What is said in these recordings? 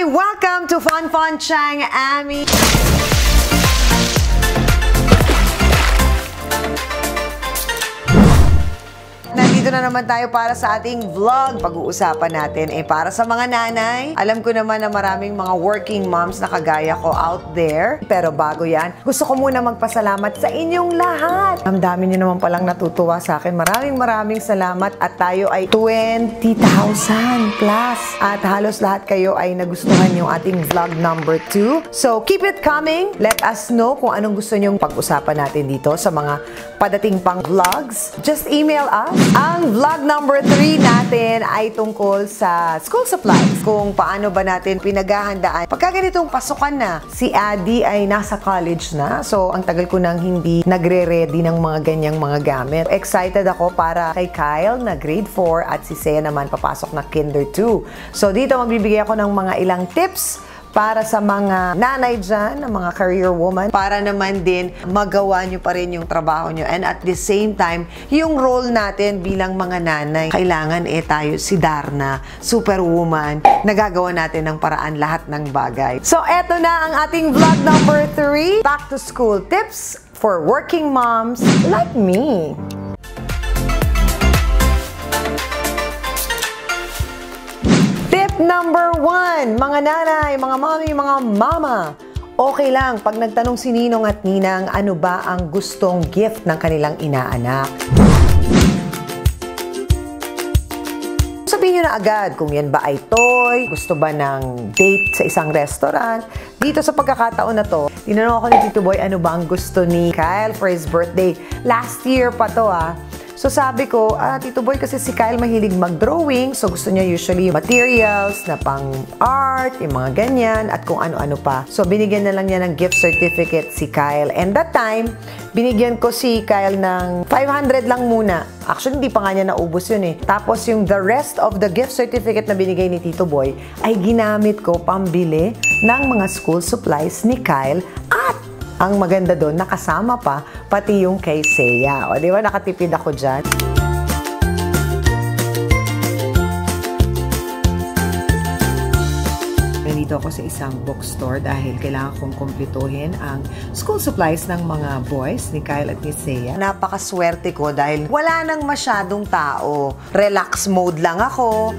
Hi! Welcome to Fun Fun Chang Ami! Nandito na naman tayo para sa ating vlog. Pag-uusapan natin para sa mga nanay. Alam ko naman na maraming mga working moms na kagaya ko out there. Pero bago yan, gusto ko muna magpasalamat sa inyong lahat. Ang dami nyo naman palang natutuwa sa akin. Maraming salamat at tayo ay 20,000 plus. At halos lahat kayo ay nagustuhan yung ating vlog number 2. So keep it coming. Let us know kung anong gusto nyong pag-usapan natin dito sa mga padating pang vlogs. Just email us. Ang vlog number 3 natin ay tungkol sa school supplies. Kung paano ba natin pinaghahandaan. Pagka ganitong pasukan na, si Addy ay nasa college na. So, ang tagal ko nang hindi nagre-ready ng mga ganyang mga gamit. Excited ako para kay Kyle na grade 4 at si Sea naman papasok na kinder 2. So, dito magbibigay ako ng mga ilang tips para sa mga nanay dyan, mga career woman, para naman din magawa nyo pa rin yung trabaho nyo. And at the same time, yung role natin bilang mga nanay, kailangan tayo si Darna, superwoman, nagagawa natin ng paraan lahat ng bagay. So, eto na ang ating vlog number 3, back to school tips for working moms like me. Number 1, mga nanay, mga mami, mga mama. Okay lang pag nagtanong si Ninong at Ninang ano ba ang gustong gift ng kanilang inaanak. Sabihin nyo na agad kung yan ba ay toy, gusto ba ng date sa isang restaurant. Dito sa pagkakataon na to, tinanong ako ni Tito Boy ano ba ang gusto ni Kyle for his birthday. Last year pa to So sabi ko, Tito Boy, kasi si Kyle mahilig mag-drawing, so gusto niya usually materials na pang art, yung mga ganyan, at kung ano-ano pa. So binigyan na lang niya ng gift certificate si Kyle. And that time, binigyan ko si Kyle ng 500 lang muna. Actually, hindi pa nga niya naubos yun Tapos yung the rest of the gift certificate na binigay ni Tito Boy, ay ginamit ko pambili ng mga school supplies ni Kyle at ang maganda doon, nakasama pa, pati yung kay Sea. O, di ba? Nakatipid ako dyan. Nandito ako sa isang bookstore dahil kailangan kong kumpletuhin ang school supplies ng mga boys ni Kyle at ni Sea. Napakaswerte ko dahil wala nang masyadong tao. Relax mode lang ako.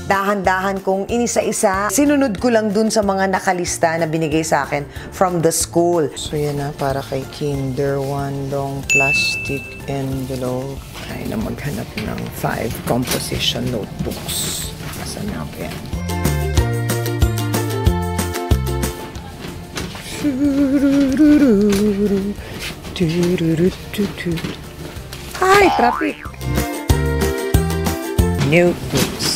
Dahan-dahan kong inisa-isa. Sinunod ko lang dun sa mga nakalista na binigay sa akin from the school. So yan para kay Kinder, 1 long plastic envelope. Ay na maghanap ng 5 composition notebooks. Asan na ako yan? Hi, traffic! Notebooks.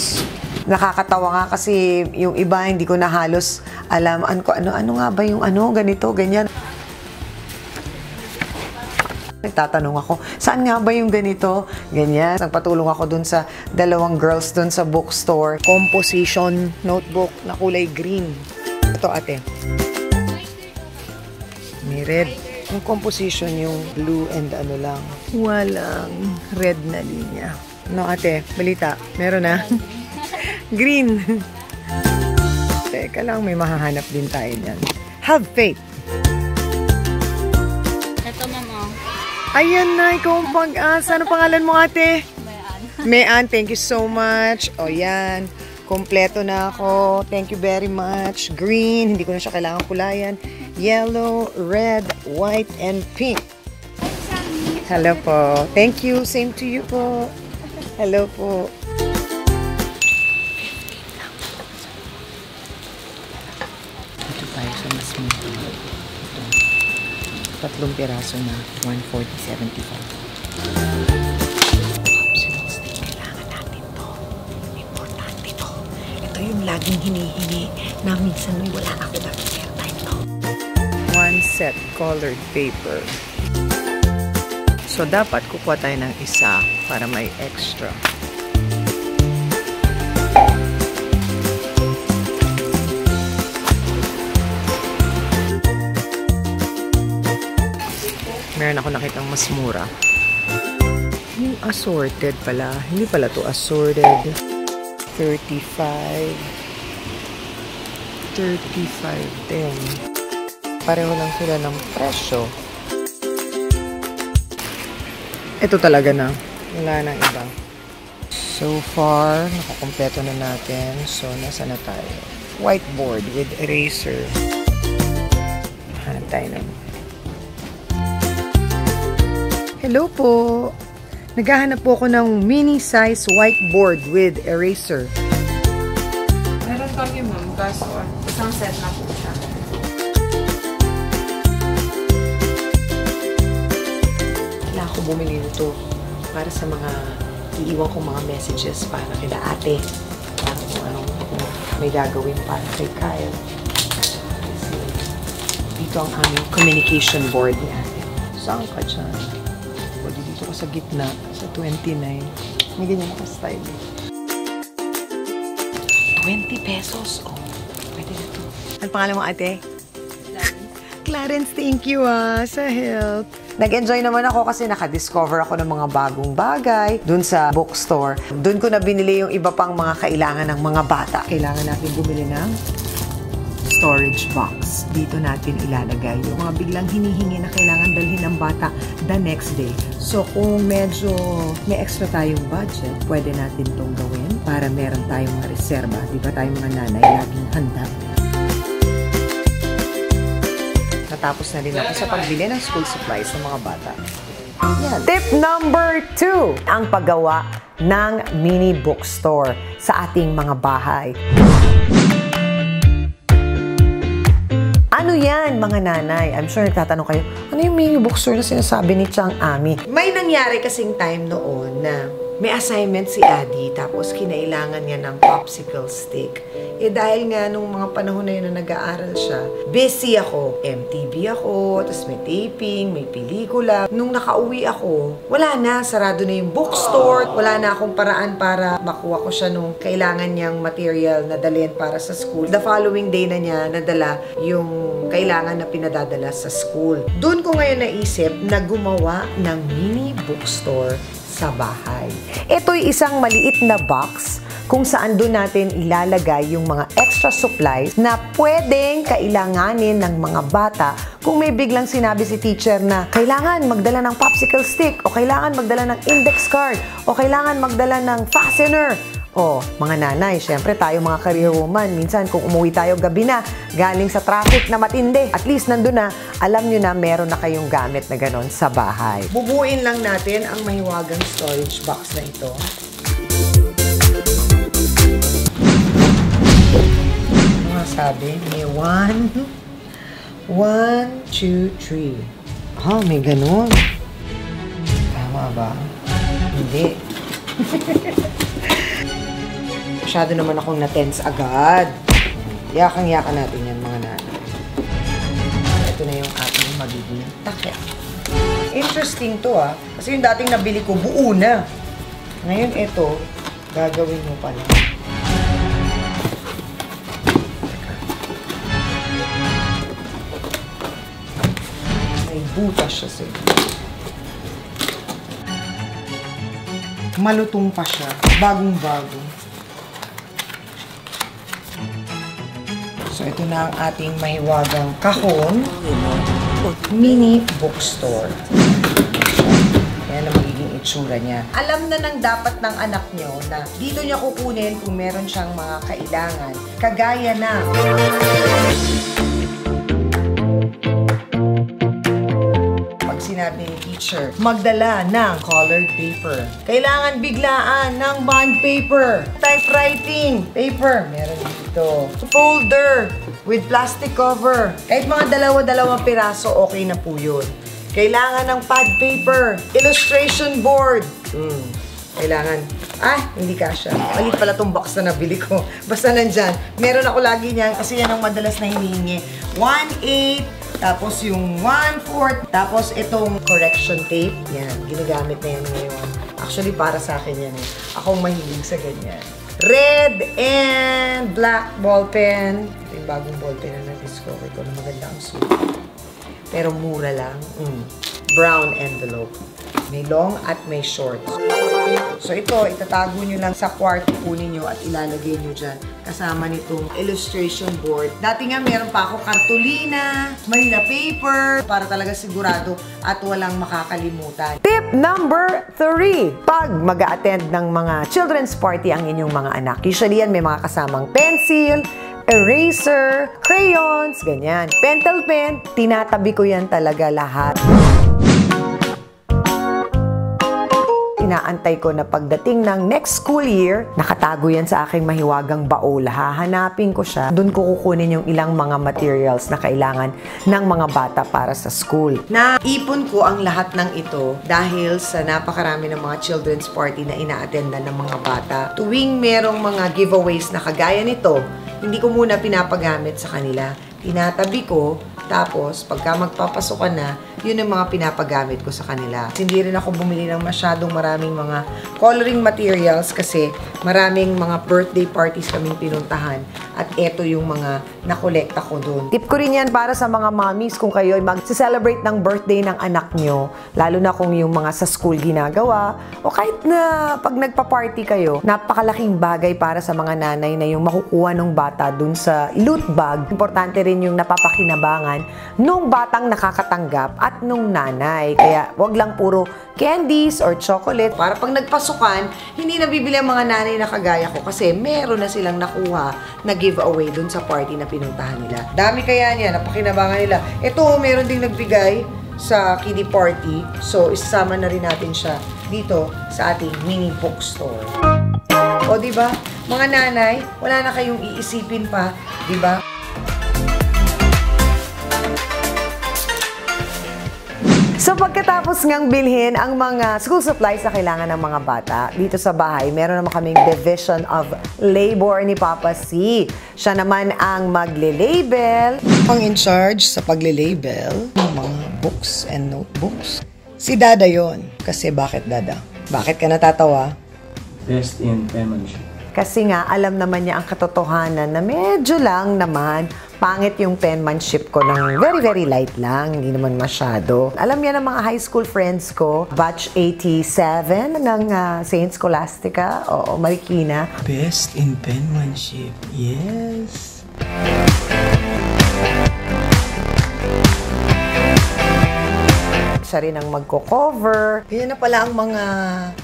Nakakatawa nga kasi yung iba hindi ko na halos alam ano nga ba yung ganito, ganyan. Nagtatanong ako, saan nga ba yung ganito? Ganyan. Nagpatulong ako dun sa dalawang girls dun sa bookstore. Composition notebook na kulay green. Ito ate. May red. Yung composition yung blue and lang. Walang red na linya. No ate, balita. Meron na. Green. Teka lang, may mahahanap din tayo dyan. Have faith. Ito, mama. Ayan na, ikaw ang pag-asa. Ano pangalan mo, ate? Mayan. Mayan, thank you so much. O, yan. Kompleto na ako. Thank you very much. Green, hindi ko na siya kailangan kulayan. Yellow, red, white, and pink. Hello po. Thank you. Same to you po. Hello po. So, mas mura. Ito. 3 piraso na 140.75. Kailangan natin to. Importante to. Ito yung laging hinihingi na minsan nung wala ako dapat airtime to. 1 set colored paper. So, dapat kukuha tayo ng isa para may extra. Meron ako nakitang mas mura. Yung assorted pala. Hindi pala to assorted. 35. 35 din. Pareho lang sila ng presyo. Ito talaga na. Wala nang iba. So far, nakakompleto na natin. So, nasa na tayo? Whiteboard with eraser. Hanap tayo nun. Hello po! Naghahanap po ako ng mini-size whiteboard with eraser. Meron kami, ma'am. Kaso, isang set na po siya. Kailangan ko bumili nito para sa mga iiwan kong mga messages para kila ate. Para kung anong may gagawin para kay Kyle. Kasi dito ang aming communication board ni ate. Saan ka dyan? Pwede dito ka sa gitna, sa 29. May ganyan ako style. 20 pesos. Oh, pwede na to. Ano pangalan mo, ate? Clarence, thank you sa help. Nag-enjoy naman ako kasi nakadiscover ako ng mga bagong bagay dun sa bookstore. Dun ko na binili yung iba pang mga kailangan ng mga bata. Kailangan natin bumili ng storage box. Dito natin ilalagay yung mga biglang hinihingi na kailangan dalhin ng bata the next day. So kung medyo may extra tayong budget, pwede natin itong gawin para meron tayong mga reserba. Di ba tayo mga nanay laging handa? Natapos na rin ako sa pagbili ng school supplies ng mga bata. Yan. Tip number 2, ang paggawa ng mini bookstore sa ating mga bahay. Ano yan, mga nanay? I'm sure nagtatanong kayo, ano yung mini bookstore na sinasabi ni Chang Ami? May nangyari kasing time noon na may assignment si Adi, tapos kinailangan niya ng popsicle stick. Eh dahil nga nung mga panahon na yun na nag-aaral siya, busy ako. MTV ako, tapos may taping, may pelikula. Nung nakauwi ako, wala na, sarado na yung bookstore. Wala na akong paraan para makuha ko siya nung kailangan niyang material na dalhin para sa school. The following day na niya nadala yung kailangan na pinadadala sa school. Doon ko ngayon naisip na gumawa ng mini bookstore sa bahay. Ito'y isang maliit na box kung saan doon natin ilalagay yung mga extra supplies na pwedeng kailanganin ng mga bata kung may biglang sinabi si teacher na kailangan magdala ng popsicle stick o kailangan magdala ng index card o kailangan magdala ng fastener. O, mga nanay, syempre tayo mga career woman, minsan kung umuwi tayo gabi na, galing sa traffic na matindi, at least nandun na, alam nyo na meron na kayong gamit na ganon sa bahay. Bubuin lang natin ang mahiwagang storage box na ito. Mga sabi, may 1, 2, 3. Oh, may ganon. Tama ba? Hindi. Masyado naman akong na-tense agad. Yakang-yakan natin yan, mga nanay. Ito na yung ating magiging takya. Interesting to kasi yung dating nabili ko, buo na. Ngayon ito, gagawin mo pala. May butas siya sa ito. Malutong pa siya. Bagong-bago. So, ito na ang ating mahiwagang kahon. Mini bookstore. Yan ang magiging itsura niya. Alam na ng dapat ng anak nyo na dito niya kukunin kung meron siyang mga kailangan. Kagaya na pag sinabi ni teacher, magdala ng colored paper. Kailangan biglaan ng bond paper. Typewriting paper. Meron dito. Folder with plastic cover. Kahit mga dalawa-dalawang piraso, okay na po yun. Kailangan ng pad paper. Illustration board. Kailangan. Hindi kasha. Malit pala itong box na nabili ko. Basta nandyan. Meron ako lagi niyan kasi yan ang madalas na hinihingi. 1/8. Tapos yung 1/4. Tapos itong correction tape. Yan. Ginagamit na yan ngayon. Actually, para sa akin yan. Akong mahilig sa ganyan. Red and black ballpen. Ito yung bagong ballpen na na-discover ko na maganda ang sulit. Pero mura lang. Brown envelope. May long at may short. So ito, itatago nyo lang sa kwarto po ninyo at ilalagay nyo dyan kasama nitong illustration board. Dati nga meron pa ako kartulina, Manila paper, para talaga sigurado at walang makakalimutan. Tip number 3. Pag mag-a-attend ng mga children's party ang inyong mga anak, usually yan may mga kasamang pencil, eraser, crayons, ganyan. Pentel pen, tinatabi ko yan talaga lahat. Inaantay ko na pagdating ng next school year, nakatago yan sa aking mahiwagang baul. Hahanapin ko siya. Doon ko kukunin yung ilang mga materials na kailangan ng mga bata para sa school. Naipon ko ang lahat ng ito dahil sa napakarami ng mga children's party na ina-attendan ng mga bata. Tuwing merong mga giveaways na kagaya nito, hindi ko muna pinapagamit sa kanila. Tinatabi ko, tapos pagka magpapasokan na, yun ang mga pinapagamit ko sa kanila. Hindi rin ako bumili ng masyadong maraming mga coloring materials kasi maraming mga birthday parties kaming pinuntahan at eto yung mga nakolekta ko doon. Tip ko rin yan para sa mga mommies kung kayo ay mag-celebrate ng birthday ng anak nyo, lalo na kung yung mga sa school ginagawa o kahit na pag nagpa-party kayo, napakalaking bagay para sa mga nanay na yung makukuha ng bata dun sa loot bag. Importante rin yung napapakinabangan nung batang nakakatanggap at nung nanay. Kaya wag lang puro candies or chocolate. Para pag nagpasukan, hindi nabibili ang mga nanay na kagaya ko kasi meron na silang nakuha na giveaway dun sa party na pinuntahan nila. Dami kaya niya, napakinabangan nila. Ito, meron ding nagbigay sa kiddie party. So, isasama na rin natin siya dito sa ating mini bookstore. O, diba? Mga nanay, wala na kayong iisipin pa, diba? So pagkatapos ngang bilhin ang mga school supplies na kailangan ng mga bata, dito sa bahay, meron naman kaming division of labor ni Papa C. Siya naman ang magle-label. Ang in charge sa pagle-label ng mga books and notebooks. Si Dada yon. Kasi bakit Dada? Bakit ka natatawa? Best in penmanship. Kasi nga, alam naman niya ang katotohanan na medyo lang naman pangit yung penmanship ko ng very, very light lang. Hindi naman masyado. Alam niya ng mga high school friends ko, batch 87 ng Saint Scholastica, o Marikina. Best in penmanship. Yes. Siya rin ang magko-cover. Yan na pala ang mga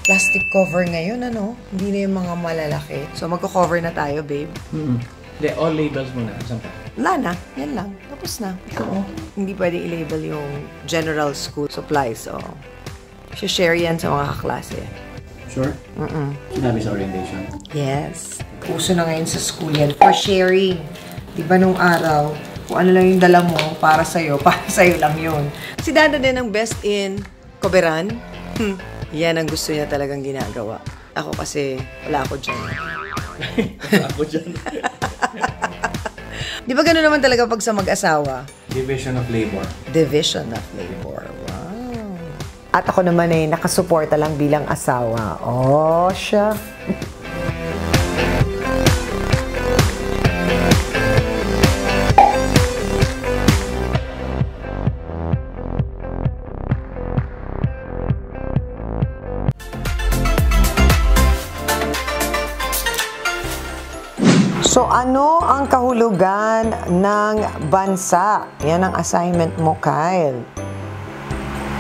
plastic cover ngayon, ano? Hindi na yung mga malalaki. So, magko-cover na tayo, babe. Hindi, all labels muna. Saan pa? Wala na. Yan lang. Tapos na. Oo. Hindi pwede i-label yung general school supplies. So, share yan sa mga kaklase. Sure? Sinabi sa orientation? Yes. Uso na ngayon sa school yan for sharing. Diba nung araw, kung ano lang yung dala mo, para sa'yo lang yun. Si Dada din ang best in coveran. Yan ang gusto niya talagang ginagawa. Ako kasi, wala ako dyan. Wala ako dyan. Di ba gano'n naman talaga pag sa mag-asawa? Division of labor. Division of labor. Wow. At ako naman ay nakasuporta lang bilang asawa. Oh, siya. So, ano ang kahulugan ng bansa? Yan ang assignment mo, Kyle.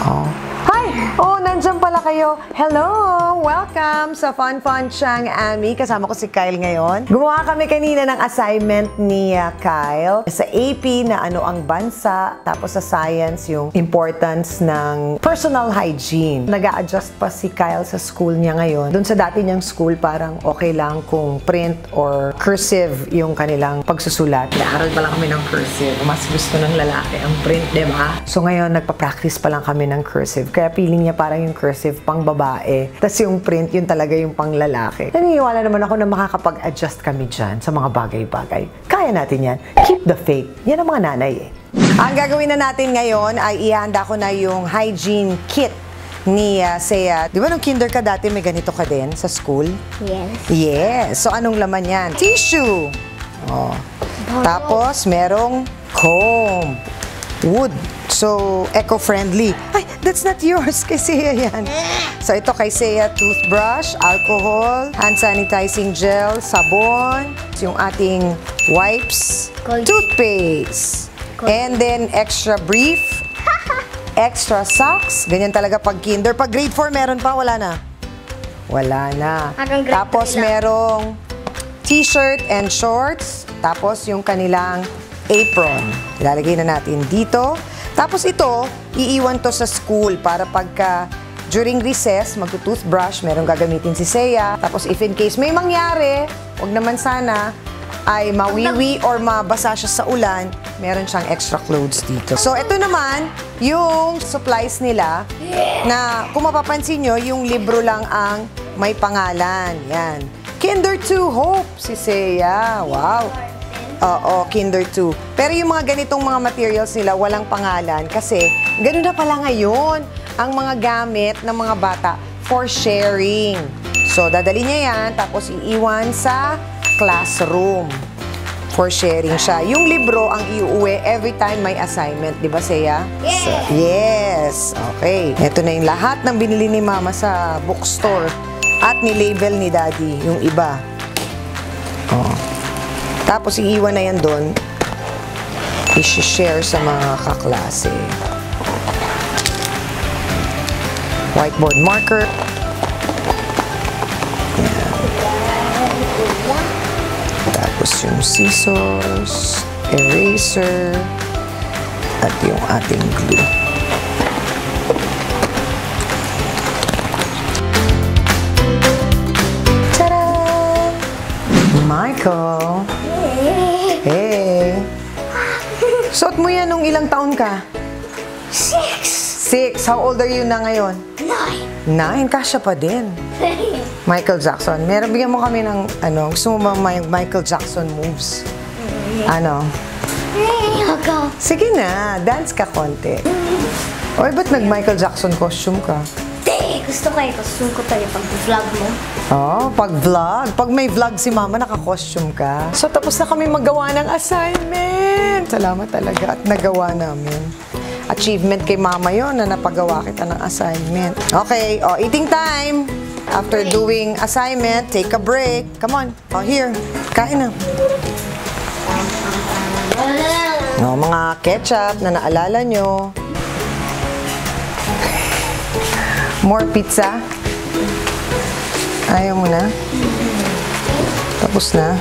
Oh. Hi! Oh, nandiyan pala kayo. Hello! Welcome sa Fun Fun Chang Ami. Kasama ko si Kyle ngayon. Gumawa kami kanina ng assignment ni Kyle sa AP na ano ang bansa, tapos sa science yung importance ng personal hygiene. Nag-a-adjust pa si Kyle sa school niya ngayon. Doon sa dati niyang school, parang okay lang kung print or cursive yung kanilang pagsusulat. Naaral pa lang kami ng cursive. Mas gusto ng lalaki ang print, diba? So ngayon, nagpa-practice pa lang kami ng cursive. Kaya feeling niya parang yung cursive pang babae. Tapos yung print, yun talaga yung pang lalaki. Naniniwala naman ako na makakapag-adjust kami dyan sa mga bagay-bagay. Kaya natin yan. Keep the faith. Yan ang mga nanay eh. Ang gagawin na natin ngayon ay ihanda ko na yung hygiene kit ni Sea. Di ba nung kinder ka dati may ganito ka din sa school? Yes. Yes. So anong laman yan? Tissue. Oh. Tapos merong comb. wood. So, eco-friendly. Ay, that's not yours. Kay Seiya yan. So, ito kay Seiya, toothbrush, alcohol, hand sanitizing gel, sabon, yung ating wipes, toothpaste, and then extra brief, extra socks. Ganyan talaga pag kinder. Pag grade 4, meron pa? Wala na? Wala na. Tapos, merong t-shirt and shorts. Tapos, yung kanilang apron. Ilalagay na natin dito. Tapos ito, iiwan to sa school para pagka during recess, magto-toothbrush, merong gagamitin si Seiya. Tapos if in case may mangyari, wag naman sana, ay mawiwi or mabasa siya sa ulan, meron siyang extra clothes dito. So ito naman, yung supplies nila, na kung mapapansin nyo, yung libro lang ang may pangalan. Yan. Kinder 2 Hope, si Seiya. Wow. Oo, Kinder 2. Pero yung mga ganitong mga materials nila, walang pangalan kasi gano'n na pala ngayon ang mga gamit ng mga bata for sharing. So, dadali niya yan, tapos iiwan sa classroom for sharing siya. Yung libro ang iuwi every time may assignment. Di ba, Seiya? Yes! So, yes! Okay. Ito na yung lahat ng binili ni Mama sa bookstore at ni-label ni Daddy, yung iba. Oh. Tapos, iiwan na yan doon. I-share sa mga kaklase. Whiteboard marker. Yan. Tapos yung scissors, eraser, at yung ating glue. Tada! Michael! Hey! Suot mo yan nung ilang taon ka? 6. How old are you na ngayon? 9. Kasya pa din. Michael Jackson. Bigyan mo kami ng, gusto mo ba Michael Jackson moves? Ano? Sige na, dance ka konti. Oy, ba't nag-Michael Jackson costume ka? Gusto ko costume ko pala pag-vlog mo. Oh, pag-vlog. Pag may vlog si Mama, naka-costume ka. So, tapos na kami magawa ng assignment. Salamat talaga at nagawa namin. Achievement kay Mama yon na napagawa kita ng assignment. Okay, eating time. After doing assignment, take a break. Come on. Here. Kain na. Mga ketchup na naalala nyo. More pizza. Ayaw mo na? Tapos na?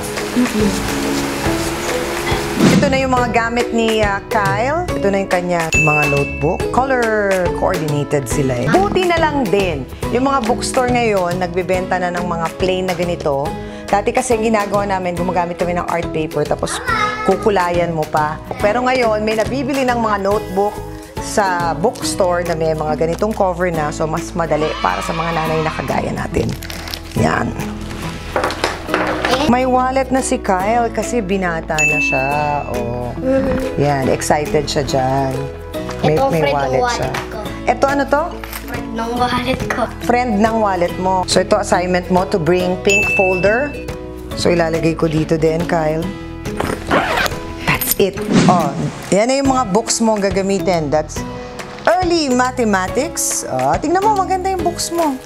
Ito na yung mga gamit ni Kyle. Ito na yung kanya mga notebook. Color coordinated sila eh. Buti na lang din. Yung mga bookstore ngayon, nagbebenta na ng mga plain na ganito. Dati kasi ginagawa namin, gumagamit kami ng art paper tapos kukulayan mo pa. Pero ngayon, may nabibili ng mga notebook sa bookstore na may mga ganitong cover na. So, mas madali para sa mga nanay na kagaya natin. Yan. May wallet na si Kyle kasi binata na siya. Oh. Yan, excited siya dyan. May wallet siya. Ito ano to? Friend ng wallet ko. Friend ng wallet mo. So ito assignment mo to bring pink folder. So ilalagay ko dito din, Kyle. That's it. Oh, yan na yung mga books mo gagamitin. That's early mathematics. Oh, tingnan mo, maganda yung books mo.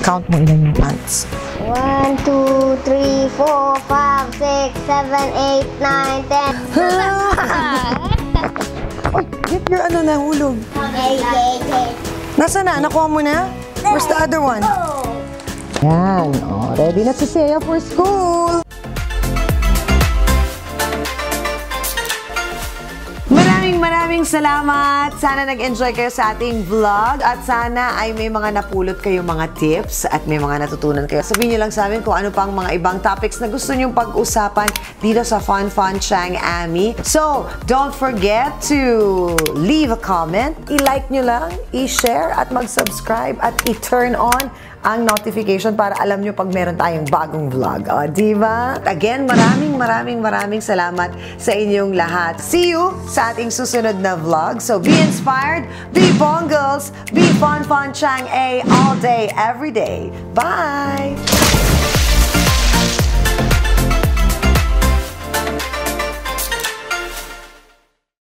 Count mo ilan yung pants. 1, 2, 3, 4, 5, 6, 7, 8, 9, 10. Oy, get your ano nahulog. Okay. Nasaan na? Nakuha mo na? Where's the other one? Yan. Oh, ready na si Seiya for school. Maraming salamat. Sana nag-enjoy kayo sa ating vlog at sana ay may mga napulot kayo mga tips at may mga natutunan kayo. Sabihin nyo lang sa amin kung ano pang mga ibang topics na gusto nyong pag-usapan dito sa Fun Fun Chang Ami. So, don't forget to leave a comment, i-like nyo lang, i-share at mag-subscribe at i-turn on ang notification para alam nyo pag meron tayong bagong vlog. O, diba? Again, maraming salamat sa inyong lahat. See you sa ating susunod na vlog. So, be inspired, be bongles, be fun Chang A all day, every day. Bye!